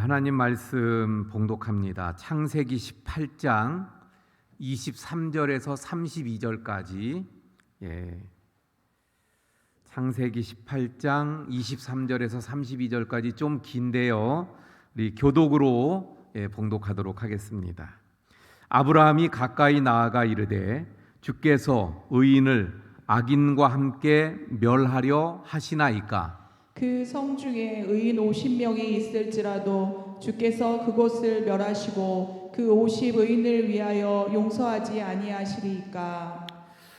하나님 말씀 봉독합니다. 창세기 18장 23절에서 32절까지. 창세기 18장 23절에서 32절까지 좀 긴데요. 우리 교독으로 봉독하도록 하겠습니다. 아브라함이 가까이 나아가 이르되 주께서 의인을 악인과 함께 멸하려 하시나이까. 그 성 중에 의인 50명이 있을지라도 주께서 그곳을 멸하시고 그 50의인을 위하여 용서하지 아니하시리이까.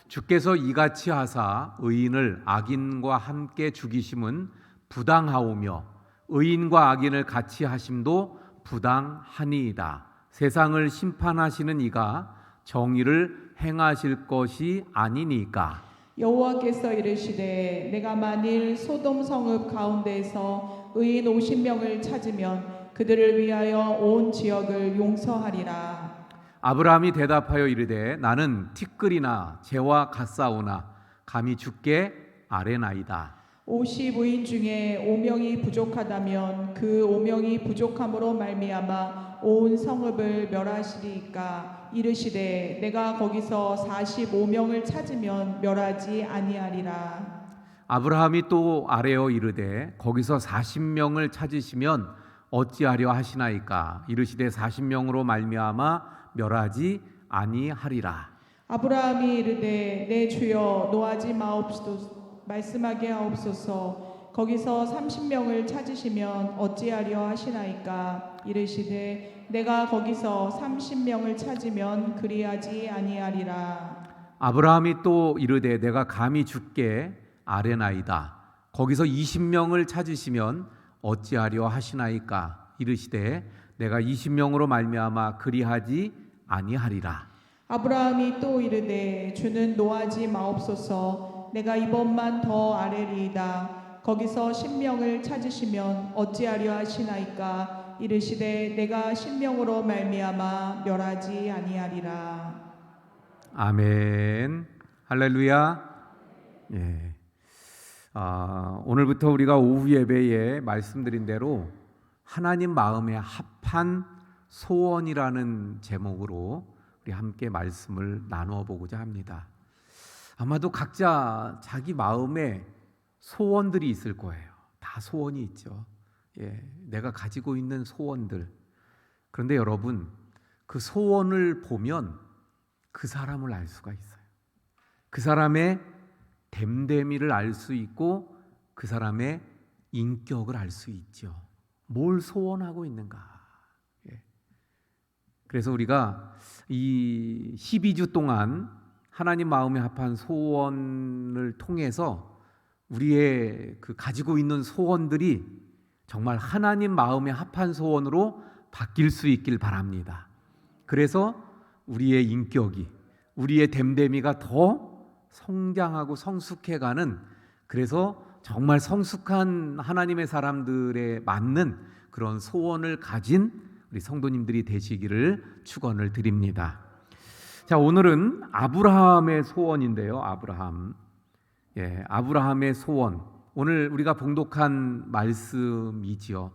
주께서 이같이 하사 의인을 악인과 함께 죽이심은 부당하오며 의인과 악인을 같이 하심도 부당하니이다. 세상을 심판하시는 이가 정의를 행하실 것이 아니니까. 여호와께서 이르시되 내가 만일 소돔 성읍 가운데에서 의인 50명을 찾으면 그들을 위하여 온 지역을 용서하리라. 아브라함이 대답하여 이르되 나는 티끌이나 재와 같사오나 감히 주께 아뢰나이다. 50의인 중에 5명이 부족하다면 그 5명이 부족함으로 말미암아 온 성읍을 멸하시리이까. 이르시되 내가 거기서 45명을 찾으면 멸하지 아니하리라. 아브라함이 또 아뢰어 이르되 거기서 40명을 찾으시면 어찌하려 하시나이까. 이르시되 40명으로 말미암아 멸하지 아니하리라. 아브라함이 이르되 내 주여 노하지 마옵소서 말씀하게 하옵소서. 거기서 30명을 찾으시면 어찌하려 하시나이까. 이르시되 내가 거기서 30명을 찾으면 그리하지 아니하리라. 아브라함이 또 이르되 내가 감히 주께 아뢰나이다. 거기서 20명을 찾으시면 어찌하려 하시나이까. 이르시되 내가 20명으로 말미암아 그리하지 아니하리라. 아브라함이 또 이르되 주는 노하지 마옵소서. 내가 이번만 더 아뢰리이다. 거기서 10명을 찾으시면 어찌하려 하시나이까. 이르시되 내가 10명으로 말미암아 멸하지 아니하리라. 아멘. 할렐루야. 오늘부터 우리가 오후 예배에 말씀드린 대로 하나님 마음에 합한 소원이라는 제목으로 우리 함께 말씀을 나누어 보고자 합니다. 아마도 각자 자기 마음에 소원들이 있을 거예요. 다 소원이 있죠. 내가 가지고 있는 소원들. 그런데 여러분, 그 소원을 보면 그 사람을 알 수가 있어요. 그 사람의 됨됨이를 알 수 있고 그 사람의 인격을 알 수 있죠. 뭘 소원하고 있는가. 그래서 우리가 이 12주 동안 하나님 마음에 합한 소원을 통해서 우리의 그 가지고 있는 소원들이 정말 하나님 마음에 합한 소원으로 바뀔 수 있길 바랍니다. 그래서 우리의 인격이, 우리의 됨됨이가 더 성장하고 성숙해가는, 그래서 정말 성숙한 하나님의 사람들에 맞는 그런 소원을 가진 우리 성도님들이 되시기를 축원을 드립니다. 자, 오늘은 아브라함의 소원인데요. 아브라함의 소원. 오늘 우리가 봉독한 말씀이지요.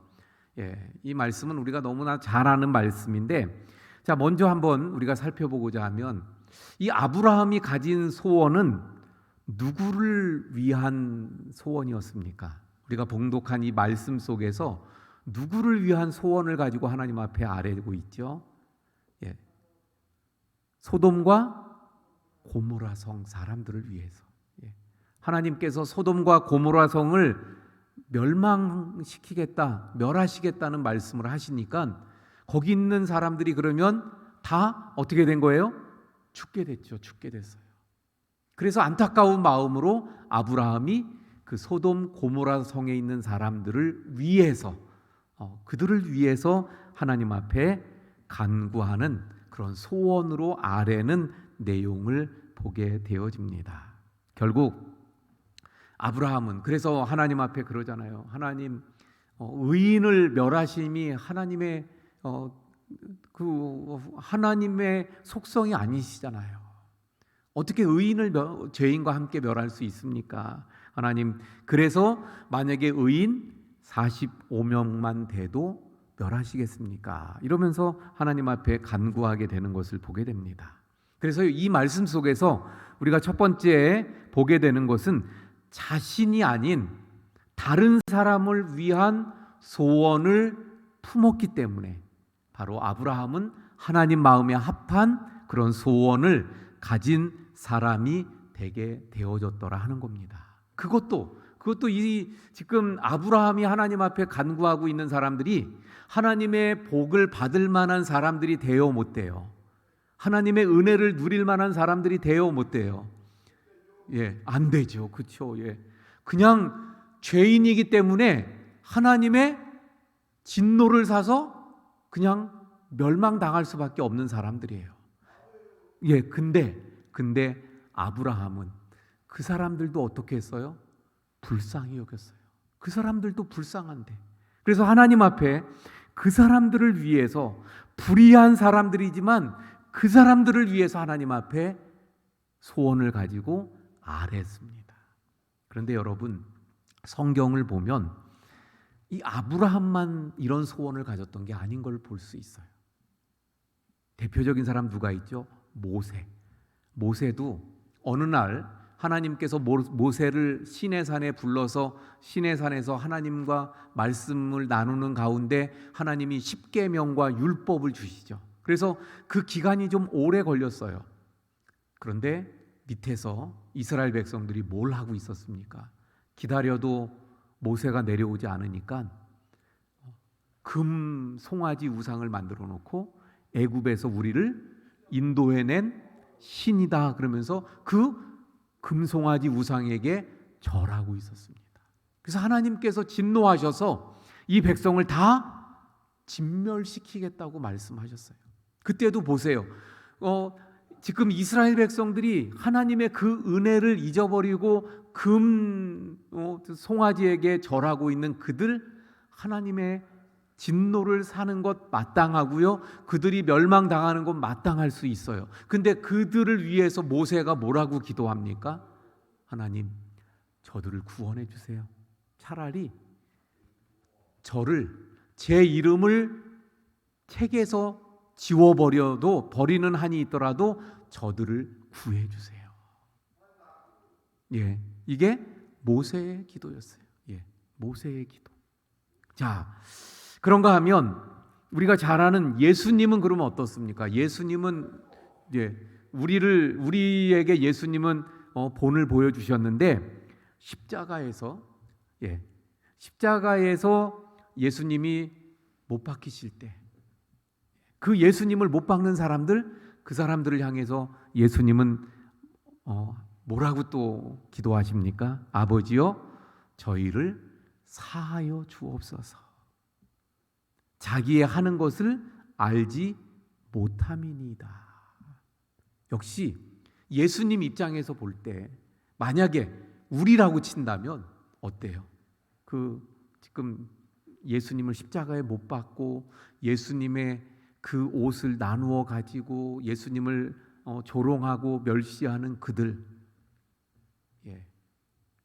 이 말씀은 우리가 너무나 잘 아는 말씀인데, 자, 먼저 한번 우리가 살펴보고자 하면 이 아브라함이 가진 소원은 누구를 위한 소원이었습니까? 우리가 봉독한 이 말씀 속에서 누구를 위한 소원을 가지고 하나님 앞에 아뢰고 있죠? 소돔과 고모라 성 사람들을 위해서. 하나님께서 소돔과 고모라 성을 멸망시키겠다, 멸하시겠다는 말씀을 하시니까 거기 있는 사람들이 그러면 다 어떻게 된 거예요? 죽게 됐죠. 죽게 됐어요. 그래서 안타까운 마음으로 아브라함이 그 소돔 고모라 성에 있는 사람들을 위해서, 그들을 위해서 하나님 앞에 간구하는 그런 소원으로 아뢰는 내용을 보게 되어집니다. 결국 아브라함은 그래서 하나님 앞에 그러잖아요. 하나님, 의인을 멸하심이 하나님의 하나님의 속성이 아니시잖아요. 어떻게 의인을 죄인과 함께 멸할 수 있습니까? 하나님, 그래서 만약에 의인 45명만 돼도 멸하시겠습니까? 이러면서 하나님 앞에 간구하게 되는 것을 보게 됩니다. 그래서 이 말씀 속에서 우리가 첫 번째 보게 되는 것은 자신이 아닌 다른 사람을 위한 소원을 품었기 때문에 바로 아브라함은 하나님 마음에 합한 그런 소원을 가진 사람이 되게 되어졌더라 하는 겁니다. 그것도 이 지금 아브라함이 하나님 앞에 간구하고 있는 사람들이 하나님의 복을 받을 만한 사람들이 되어 못 돼요. 하나님의 은혜를 누릴 만한 사람들이 되어 못 돼요. 예, 안 되죠. 그렇죠. 예. 그냥 죄인이기 때문에 하나님의 진노를 사서 그냥 멸망당할 수밖에 없는 사람들이에요. 예, 근데 아브라함은 그 사람들도 어떻게 했어요? 불쌍히 여겼어요. 그 사람들도 불쌍한데. 그래서 하나님 앞에 그 사람들을 위해서 불의한 사람들이지만 그 사람들을 위해서 하나님 앞에 소원을 가지고 아뢰습니다. 그런데 여러분, 성경을 보면 이 아브라함만 이런 소원을 가졌던 게 아닌 걸 볼 수 있어요. 대표적인 사람 누가 있죠? 모세도 어느 날 하나님께서 모세를 시내산에 불러서 시내산에서 하나님과 말씀을 나누는 가운데 하나님이 십계명과 율법을 주시죠. 그래서 그 기간이 좀 오래 걸렸어요. 그런데 밑에서 이스라엘 백성들이 뭘 하고 있었습니까? 기다려도 모세가 내려오지 않으니까 금 송아지 우상을 만들어 놓고 애굽에서 우리를 인도해낸 신이다 그러면서 그 금송아지 우상에게 절하고 있었습니다. 그래서 하나님께서 진노하셔서 이 백성을 다 진멸시키겠다고 말씀하셨어요. 그때도 보세요. 지금 이스라엘 백성들이 하나님의 그 은혜를 잊어버리고 송아지에게 절하고 있는 그들, 하나님의 진노를 사는 것 마땅하고요. 그들이 멸망당하는 것 마땅할 수 있어요. 근데 그들을 위해서 모세가 뭐라고 기도합니까? 하나님, 저들을 구원해 주세요. 차라리 저를, 제 이름을 책에서 지워버려도, 버리는 한이 있더라도 저들을 구해 주세요. 예, 이게 모세의 기도였어요. 예, 모세의 기도. 자, 그런가 하면 우리가 잘 아는 예수님은 그러면 어떻습니까? 예수님은 우리에게 예수님은 본을 보여주셨는데 십자가에서 예수님이 못 박히실 때 그 예수님을 못 박는 사람들, 그 사람들을 향해서 예수님은 뭐라고 또 기도하십니까? 아버지여, 저희를 사하여 주옵소서. 자기의 하는 것을 알지 못함이니이다. 역시 예수님 입장에서 볼 때 만약에 우리라고 친다면 어때요? 지금 예수님을 십자가에 못 박고 예수님의 그 옷을 나누어 가지고 예수님을 조롱하고 멸시하는 그들.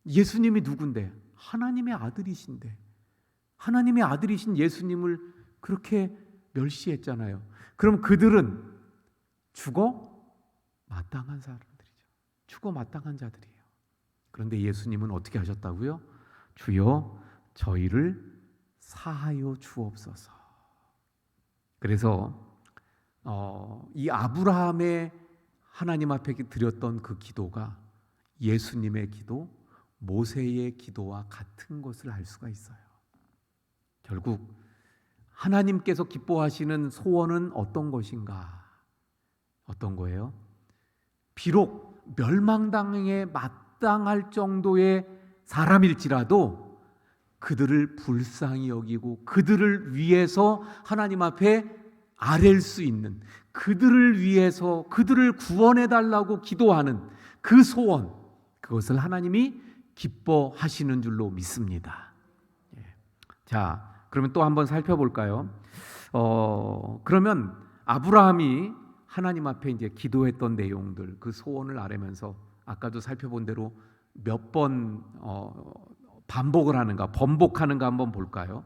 예수님이 누군데? 하나님의 아들이신데, 하나님의 아들이신 예수님을 그렇게 멸시했잖아요. 그럼 그들은 죽어 마땅한 사람들이죠. 죽어 마땅한 자들이에요. 그런데 예수님은 어떻게 하셨다고요? 주여, 저희를 사하여 주옵소서. 그래서 이 아브라함의 하나님 앞에 드렸던 그 기도가 예수님의 기도, 모세의 기도와 같은 것을 알 수가 있어요. 결국 하나님께서 기뻐하시는 소원은 어떤 것인가? 어떤 거예요? 비록 멸망당에 마땅할 정도의 사람일지라도 그들을 불쌍히 여기고 그들을 위해서 하나님 앞에 아랠 수 있는, 그들을 위해서 그들을 구원해 달라고 기도하는 그 소원, 그것을 하나님이 기뻐하시는 줄로 믿습니다. 자, 그러면 또 한번 살펴볼까요? 그러면 아브라함이 하나님 앞에 이제 기도했던 내용들, 그 소원을 아뢰면서 아까도 살펴본 대로 몇 번 반복을 하는가, 번복하는가 한번 볼까요?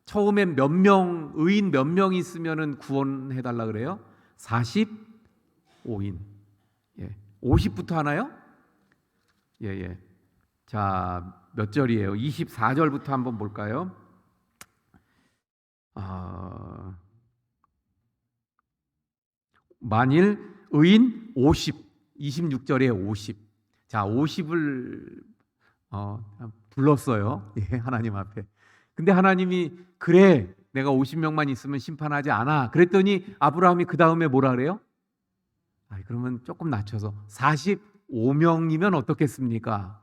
처음에 몇 명, 의인 몇 명 있으면은 구원해 달라 그래요? 45인. 예. 50부터 하나요? 예, 예. 자, 몇 절이에요? 24절부터 한번 볼까요? 만일 의인 50, 26절에 50. 자, 50을 불렀어요. 예, 하나님 앞에. 근데 하나님이 그래, 내가 50명만 있으면 심판하지 않아. 그랬더니 아브라함이 그 다음에 뭐라 그래요? 그러면 조금 낮춰서 45명이면 어떻겠습니까?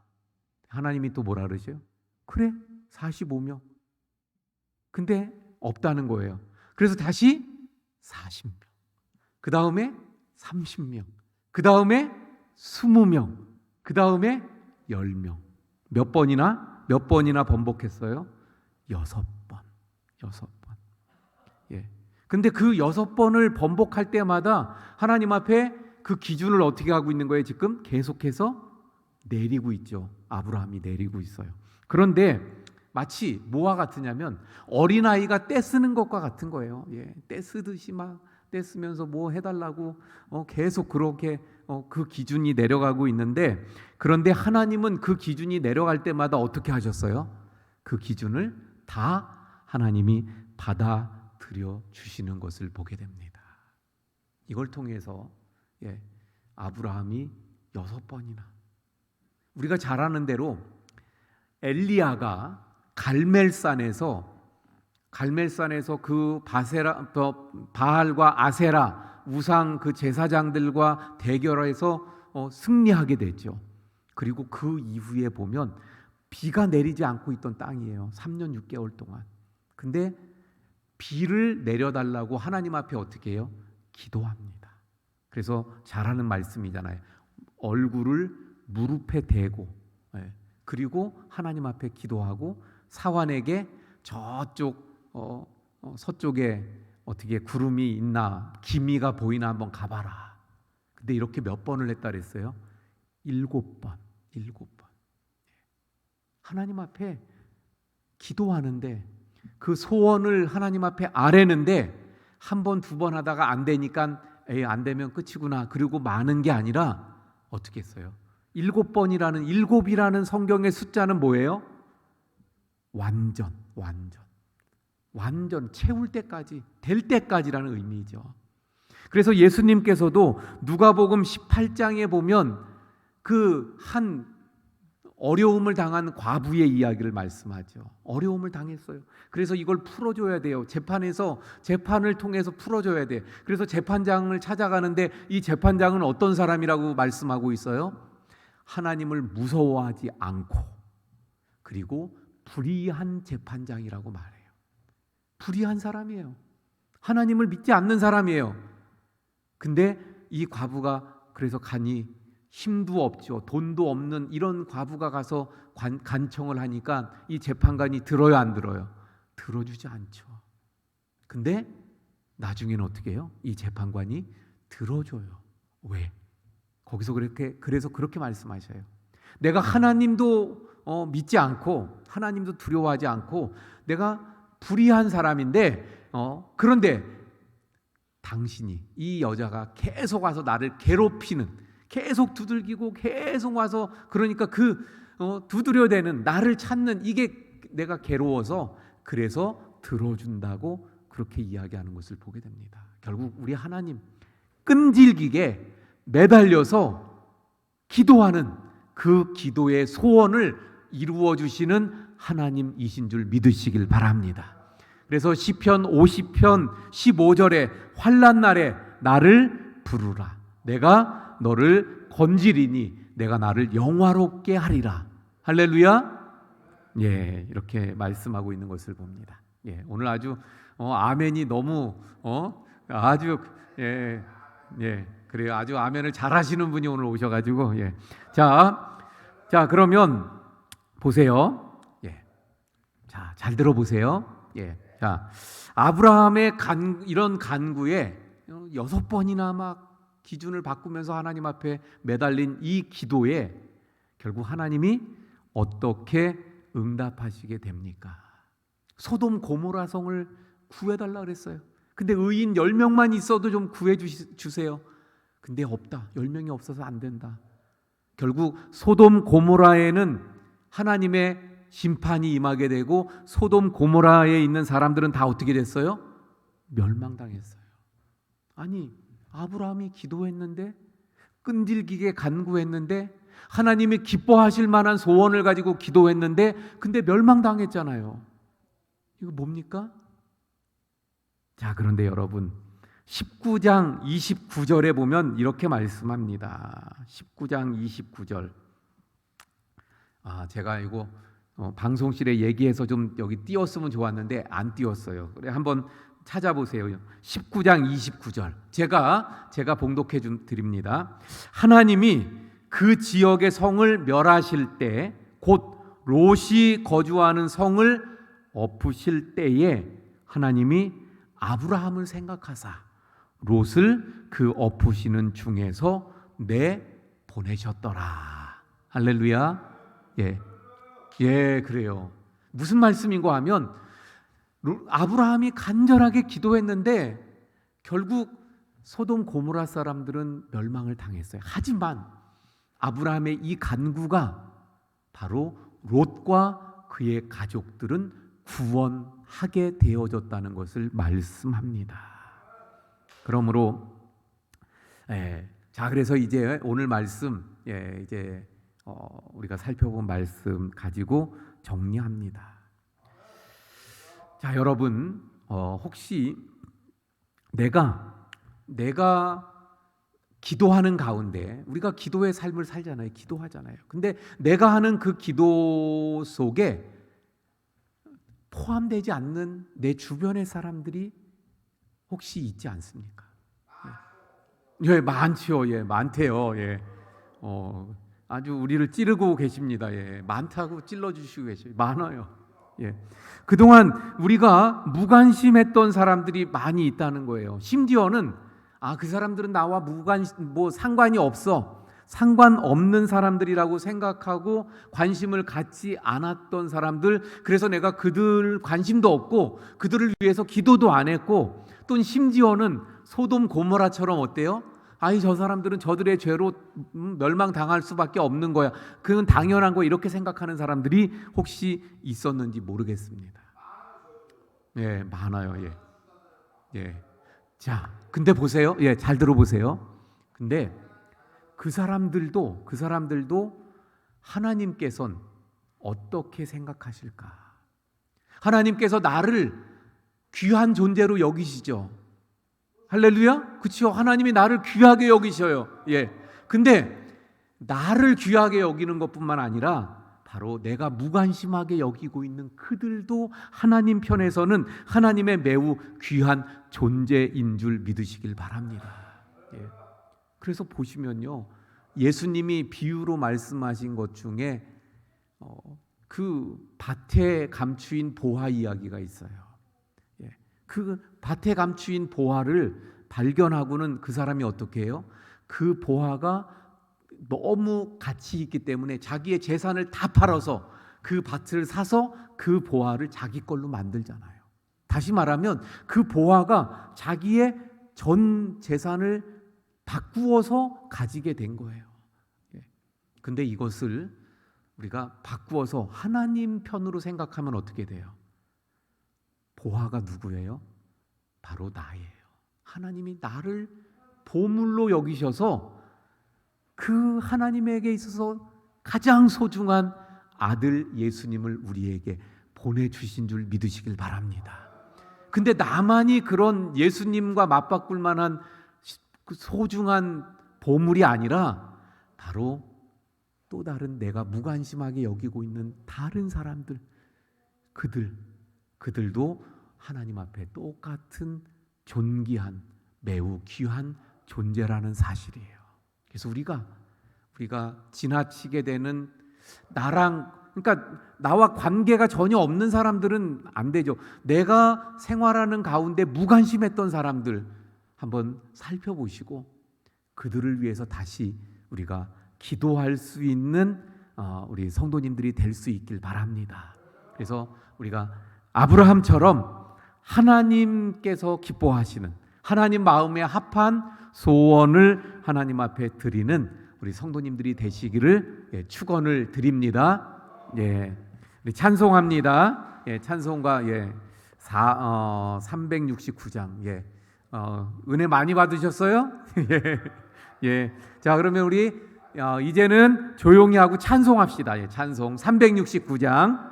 하나님이 또 뭐라 그러죠? 그래, 45명. 근데 없다는 거예요. 그래서 다시 40명. 그 다음에 30명. 그 다음에 20명. 그 다음에 10명. 몇 번이나 번복했어요? 6번. 6번. 예. 근데 그 6번을 번복할 때마다 하나님 앞에 그 기준을 어떻게 하고 있는 거예요? 지금 계속해서 내리고 있죠. 아브라함이 내리고 있어요. 그런데 마치 뭐와 같으냐면 어린아이가 떼쓰는 것과 같은 거예요. 예. 떼쓰듯이 막 떼쓰면서 뭐 해달라고 계속 그렇게 그 기준이 내려가고 있는데, 그런데 하나님은 그 기준이 내려갈 때마다 어떻게 하셨어요? 그 기준을 다 하나님이 받아들여 주시는 것을 보게 됩니다. 이걸 통해서 아브라함이 6번이나, 우리가 잘 아는 대로 엘리야가 갈멜산에서 그 바알과 아세라 우상 그 제사장들과 대결해서 승리하게 됐죠. 그리고 그 이후에 보면 비가 내리지 않고 있던 땅이에요. 3년 6개월 동안. 근데 비를 내려달라고 하나님 앞에 어떻게 해요? 기도합니다. 그래서 잘하는 말씀이잖아요. 얼굴을 무릎에 대고, 그리고 하나님 앞에 기도하고 사환에게 저쪽 서쪽에 어떻게 구름이 있나 기미가 보이나 한번 가봐라. 근데 이렇게 몇 번을 했다 그랬어요? 7번. 하나님 앞에 기도하는데 그 소원을 하나님 앞에 아뢰는데 한 번, 두 번 하다가 안 되니까 안 되면 끝이구나. 그리고 많은 게 아니라 어떻게 했어요? 7번이라는, 7이라는 성경의 숫자는 뭐예요? 완전 채울 때까지, 될 때까지라는 의미죠. 그래서 예수님께서도 누가복음 18장에 보면 그 한 어려움을 당한 과부의 이야기를 말씀하죠. 어려움을 당했어요. 그래서 이걸 풀어줘야 돼요. 재판을 통해서 풀어줘야 돼. 그래서 재판장을 찾아가는데 이 재판장은 어떤 사람이라고 말씀하고 있어요? 하나님을 무서워하지 않고, 그리고 불의한 재판장이라고 말해요. 불의한 사람이에요. 하나님을 믿지 않는 사람이에요. 근데 이 과부가 그래서 가니 힘도 없죠. 돈도 없는 이런 과부가 가서 간청을 하니까 이 재판관이 들어요, 안 들어요? 들어주지 않죠. 근데 나중에는 어떻게 해요? 이 재판관이 들어줘요. 왜? 그래서 그렇게 말씀하셔요. 내가 하나님도 믿지 않고 하나님도 두려워하지 않고 내가 불의한 사람인데 그런데 당신이, 이 여자가 계속 와서 나를 괴롭히는, 계속 두들기고 계속 와서, 그러니까 두드려대는, 나를 찾는, 이게 내가 괴로워서 그래서 들어준다고 그렇게 이야기하는 것을 보게 됩니다. 결국 우리 하나님 끈질기게 매달려서 기도하는 그 기도의 소원을 이루어 주시는 하나님이신 줄 믿으시길 바랍니다. 그래서 시편 50편 15절에 환난 날에 나를 부르라. 내가 너를 건지리니 내가 나를 영화롭게 하리라. 할렐루야. 예, 이렇게 말씀하고 있는 것을 봅니다. 예, 오늘 아주 아멘이 너무 아주 그래요. 아주 아멘을 잘하시는 분이 오늘 오셔가지고 자 그러면 보세요. 자, 잘 들어보세요. 자, 아브라함의 이런 간구에 6번이나 막 기준을 바꾸면서 하나님 앞에 매달린 이 기도에 결국 하나님이 어떻게 응답하시게 됩니까? 소돔 고모라 성을 구해달라 그랬어요. 근데 의인 10명만 있어도 좀 구해주세요. 근데 없다. 10명이 없어서 안 된다. 결국 소돔 고모라에는 하나님의 심판이 임하게 되고 소돔 고모라에 있는 사람들은 다 어떻게 됐어요? 멸망당했어요. 아니, 아브라함이 기도했는데, 끈질기게 간구했는데, 하나님이 기뻐하실 만한 소원을 가지고 기도했는데, 근데 멸망당했잖아요. 이거 뭡니까? 자, 그런데 여러분, 19장 29절에 보면 이렇게 말씀합니다. 19장 29절. 제가 이거 방송실에 얘기해서 좀 여기 띄웠으면 좋았는데 안 띄웠어요. 그래, 한번 찾아보세요. 19장 29절. 제가 봉독해 드립니다. 하나님이 그 지역의 성을 멸하실 때, 곧 롯이 거주하는 성을 엎으실 때에 하나님이 아브라함을 생각하사 롯을 그 엎으시는 중에서 내 보내셨더라. 할렐루야. 예, 그래요. 무슨 말씀인가 하면 아브라함이 간절하게 기도했는데 결국 소돔 고모라 사람들은 멸망을 당했어요. 하지만 아브라함의 이 간구가 바로 롯과 그의 가족들은 구원하게 되어졌다는 것을 말씀합니다. 그러므로 자, 그래서 이제 오늘 말씀 이제 우리가 살펴본 말씀 가지고 정리합니다. 자, 여러분, 혹시 내가 기도하는 가운데, 우리가 기도의 삶을 살잖아요. 기도하잖아요. 근데 내가 하는 그 기도 속에 포함되지 않는 내 주변의 사람들이 혹시 있지 않습니까? 예, 많죠. 예, 많대요. 예. 아주 우리를 찌르고 계십니다. 예, 많다고 찔러주시고 계셔요. 많아요. 예. 그동안 우리가 무관심했던 사람들이 많이 있다는 거예요. 심지어는 그 사람들은 나와 상관이 없어. 상관없는 사람들이라고 생각하고 관심을 갖지 않았던 사람들, 그래서 내가 그들 관심도 없고 그들을 위해서 기도도 안 했고, 또 심지어는 소돔 고모라처럼 어때요? 저 사람들은 저들의 죄로 멸망당할 수밖에 없는 거야. 그건 당연한 거, 이렇게 생각하는 사람들이 혹시 있었는지 모르겠습니다. 예, 많아요. 예. 자, 근데 보세요. 예, 잘 들어보세요. 근데 그 사람들도 하나님께서는 어떻게 생각하실까? 하나님께서 나를 귀한 존재로 여기시죠. 할렐루야? 그렇죠. 하나님이 나를 귀하게 여기셔요. 예. 근데 나를 귀하게 여기는 것뿐만 아니라 바로 내가 무관심하게 여기고 있는 그들도 하나님 편에서는 하나님의 매우 귀한 존재인 줄 믿으시길 바랍니다. 예. 그래서 보시면요, 예수님이 비유로 말씀하신 것 중에 그 밭에 감추인 보화 이야기가 있어요. 예. 그 밭에 감추인 보화를 발견하고는 그 사람이 어떻게 해요? 그 보화가 너무 가치 있기 때문에 자기의 재산을 다 팔아서 그 밭을 사서 그 보화를 자기 걸로 만들잖아요. 다시 말하면 그 보화가 자기의 전 재산을 바꾸어서 가지게 된 거예요. 근데 이것을 우리가 바꾸어서 하나님 편으로 생각하면 어떻게 돼요? 보화가 누구예요? 바로 나예요. 하나님이 나를 보물로 여기셔서 그 하나님에게 있어서 가장 소중한 아들 예수님을 우리에게 보내주신 줄 믿으시길 바랍니다. 근데 나만이 그런 예수님과 맞바꿀 만한 소중한 보물이 아니라 바로 또 다른 내가 무관심하게 여기고 있는 다른 사람들, 그들도 하나님 앞에 똑같은 존귀한 매우 귀한 존재라는 사실이에요. 그래서 우리가 지나치게 되는 그러니까 나와 관계가 전혀 없는 사람들은 안 되죠. 내가 생활하는 가운데 무관심했던 사람들 한번 살펴보시고 그들을 위해서 다시 우리가 기도할 수 있는 우리 성도님들이 될 수 있길 바랍니다. 그래서 우리가 아브라함처럼 하나님께서 기뻐하시는 하나님 마음에 합한 소원을 하나님 앞에 드리는 우리 성도님들이 되시기를 축원을 드립니다. 우리 찬송합니다. 찬송가 369장. 은혜 많이 받으셨어요? 자, 그러면 우리 이제는 조용히 하고 찬송합시다. 찬송 369장.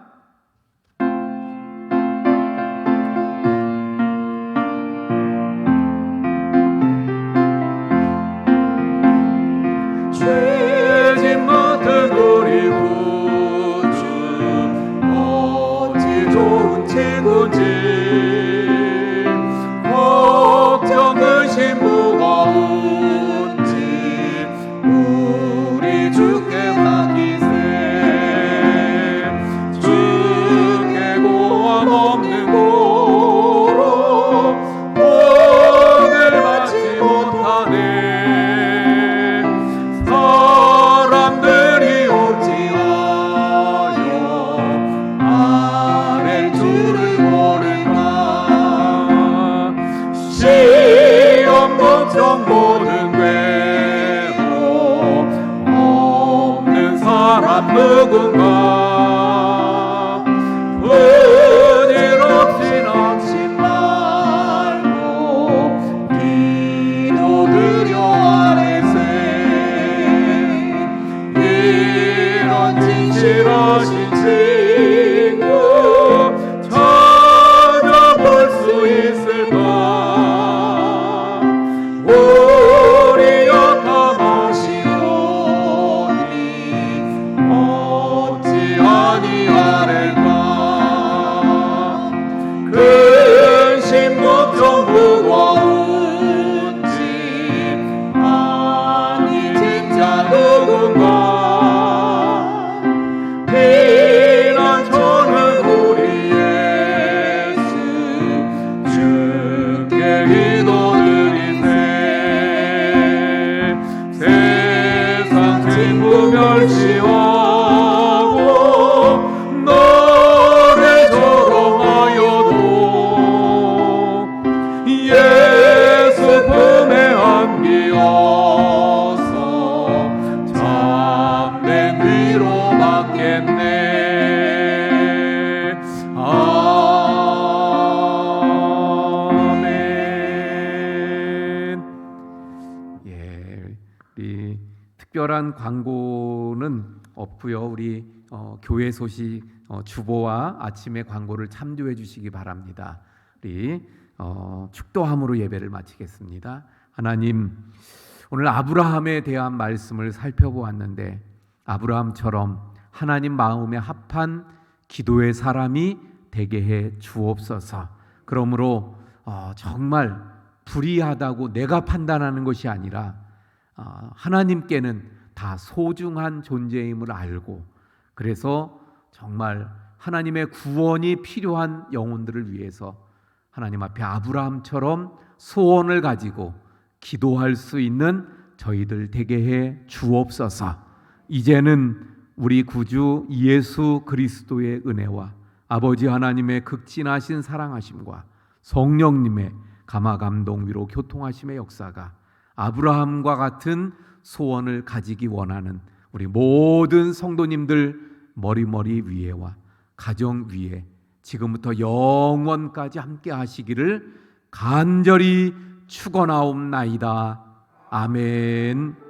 죄짐 맡은 우리 구주 어찌 좋은 친구인지 걱정 의심 무거운지 우리 주께 맡기세. 주께 고함 없는 고로 오늘 받지 못하네. 사람들이 어찌하여 아랠 줄을 모를까. 시험 걱정 모든 괴로 없는 사람 누군가. 부질없이 낙심 말고 기도드려 아뢰세. 이런 진실하신 친구 찾아볼 수 있을까. 우리 역함하시오니 어찌 아니하릴까. 근심 걱정 무거운지 아니 진짜 누군가. 피난처는 우리 예수 주께 기도드리세. 세상 친구 멸시하고 너를 조롱하여도 예수 품에 안기어서 참된 위로 받겠네. 아멘. 우리 특별한 광고는 없고요. 우리 교회 소식 주보와 아침의 광고를 참조해 주시기 바랍니다. 우리 축도함으로 예배를 마치겠습니다. 하나님, 오늘 아브라함에 대한 말씀을 살펴보았는데 아브라함처럼 하나님 마음에 합한 기도의 사람이 되게 해 주옵소서. 그러므로 정말 불의하다고 내가 판단하는 것이 아니라 하나님께는 다 소중한 존재임을 알고, 그래서 정말 하나님의 구원이 필요한 영혼들을 위해서 하나님 앞에 아브라함처럼 소원을 가지고 기도할 수 있는 저희들 되게 해 주옵소서. 이제는 우리 구주 예수 그리스도의 은혜와 아버지 하나님의 극진하신 사랑하심과 성령님의 감화감동 위로 교통하심의 역사가 아브라함과 같은 소원을 가지기 원하는 우리 모든 성도님들 머리머리 위에와 가정 위에 지금부터 영원까지 함께 하시기를 간절히 축원하옵나이다. 아멘.